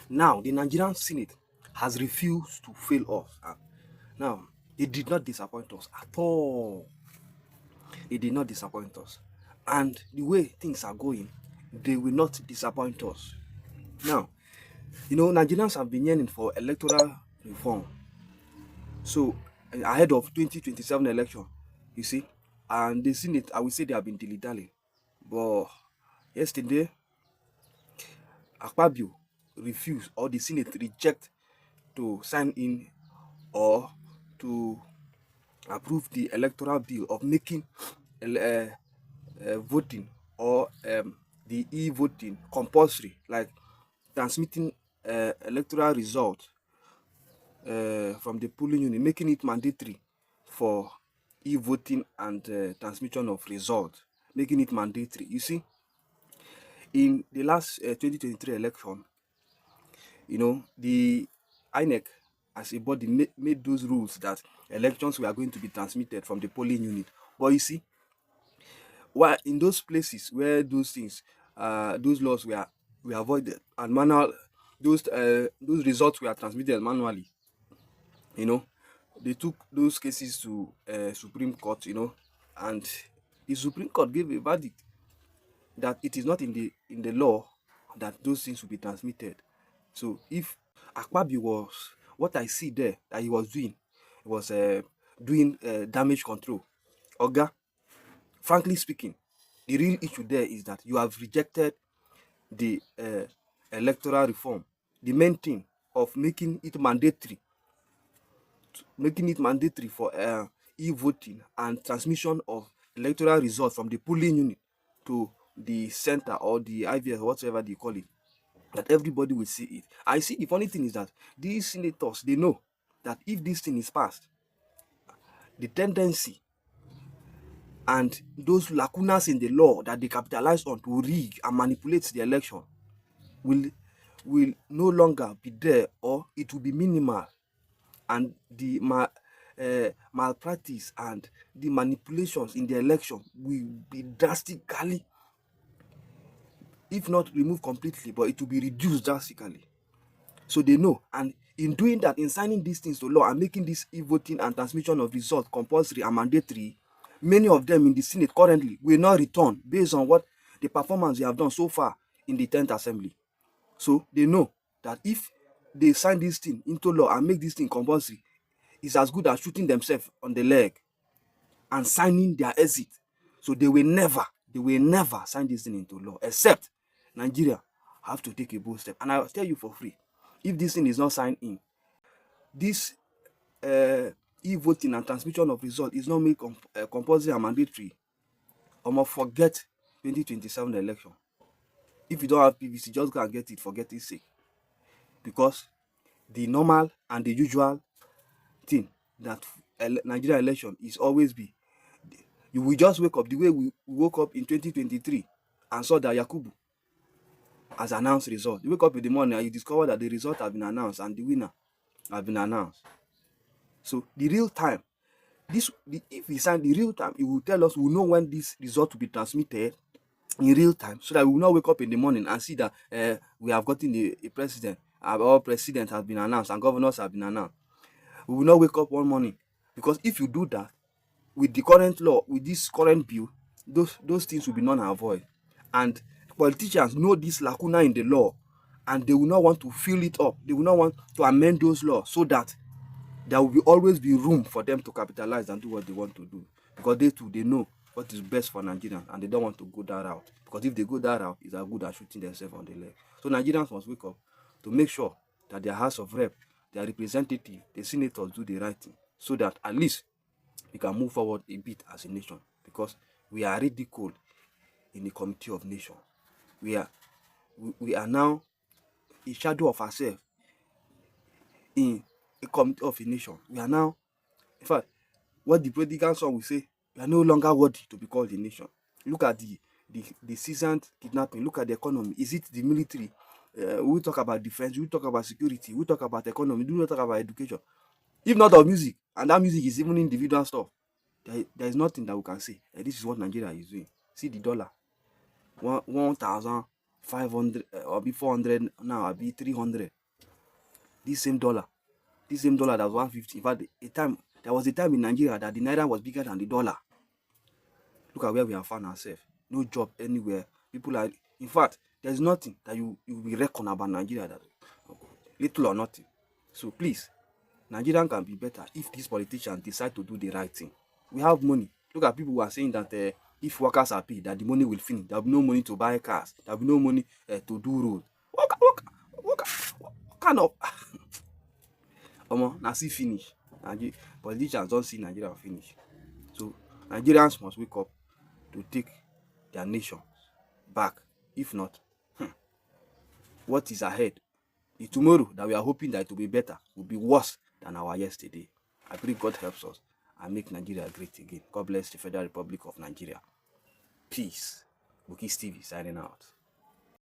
Now, the Nigerian Senate has refused to fail us. Now, they did not disappoint us at all. They did not disappoint us. And the way things are going, they will not disappoint us. Now, Nigerians have been yearning for electoral reform. So, ahead of 2027 election, you see, and the Senate, I will say they have been dilly-dally. But yesterday, Akpabio refused, or the Senate reject to sign in or to approve the electoral bill of making voting or the e-voting compulsory, like transmitting electoral result from the polling unit, making it mandatory for e-voting and transmission of result, making it mandatory. You see, in the last 2023 election, the INEC as a body made those rules that elections were going to be transmitted from the polling unit. But you see, while in those places where those things, those laws were avoided and manual, those results were transmitted manually, you know, they took those cases to Supreme Court, and the Supreme Court gave a verdict that it is not in the law that those things will be transmitted. So if Akpabio was, what I see there that he was doing, he was doing damage control. Oga, frankly speaking, the real issue there is that you have rejected the electoral reform. The main thing of making it mandatory for e-voting and transmission of electoral results from the polling unit to the center or the IVS, whatever they call it, that everybody will see it. I see the funny thing is that these senators, they know that if this thing is passed, the tendency and those lacunas in the law that they capitalize on to rig and manipulate the election will no longer be there, or it will be minimal, and the malpractice and the manipulations in the election will be drastically, if not removed completely, but it will be reduced drastically. So they know, and in doing that, in signing these things to law and making this e-voting and transmission of results compulsory and mandatory, many of them in the Senate currently will not return based on what the performance they have done so far in the 10th Assembly. So they know that if they sign this thing into law and make this thing compulsory, it's as good as shooting themselves on the leg and signing their exit. So they will never sign this thing into law, except Nigeria have to take a bold step. And I'll tell you for free, if this thing is not signed in, this e-voting and transmission of result is not made compulsory and mandatory, forget 2027 election. If you don't have PVC, just go and get it for getting sake. Because the normal and the usual thing that Nigeria election is always be, you will just wake up the way we woke up in 2023 and saw that Yakubu has announced result. You wake up in the morning and you discover that the result has been announced and the winner has been announced. So the real time, if we sign the real time, it will tell us, we will know when this result will be transmitted in real time, so that we will not wake up in the morning and see that we have gotten a president, our president has been announced and governors have been announced. We will not wake up one morning, because if you do that with the current law, with this current bill, those things will be non and void. And politicians know this lacuna in the law, and they will not want to fill it up. They will not want to amend those laws so that there will always be room for them to capitalize and do what they want to do, because they know what is best for Nigerians, and they don't want to go that route, because if they go that route, it's as good as shooting themselves on the leg. So Nigerians must wake up to make sure that their House of Rep, their representative, the senators do the right thing, so that at least we can move forward a bit as a nation, because we are ridiculed in the Committee of Nations. We are now a shadow of ourselves in a Committee of a nation. We are now, in fact, what the prodigal son will say, we are no longer worthy to be called a nation. Look at the seasoned kidnapping. Look at the economy. Is it the military? We talk about defense. We talk about security. We talk about economy. We don't talk about education. If not of music, and that music is even individual stuff, there is nothing that we can say. This is what Nigeria is doing. See the dollar, 1,500 or be 400 now, or be 300. This same dollar that was 150. In fact, there was a time in Nigeria that the naira was bigger than the dollar. Look at where we have found ourselves. No job anywhere. People are, in fact, there's nothing that you will reckon about Nigeria that little or nothing. So please, Nigeria can be better if these politicians decide to do the right thing. We have money. Look at people who are saying that if workers are paid, that the money will finish. There will be no money to buy cars. There will be no money to do roads. What kind of na see finish. Politicians don't see Nigeria finish. So Nigerians must wake up to take their nation back. If not, what is ahead? The tomorrow that we are hoping that it will be better will be worse than our yesterday. I pray God helps us and make Nigeria great again. God bless the Federal Republic of Nigeria. Peace. Buki Stevie signing out.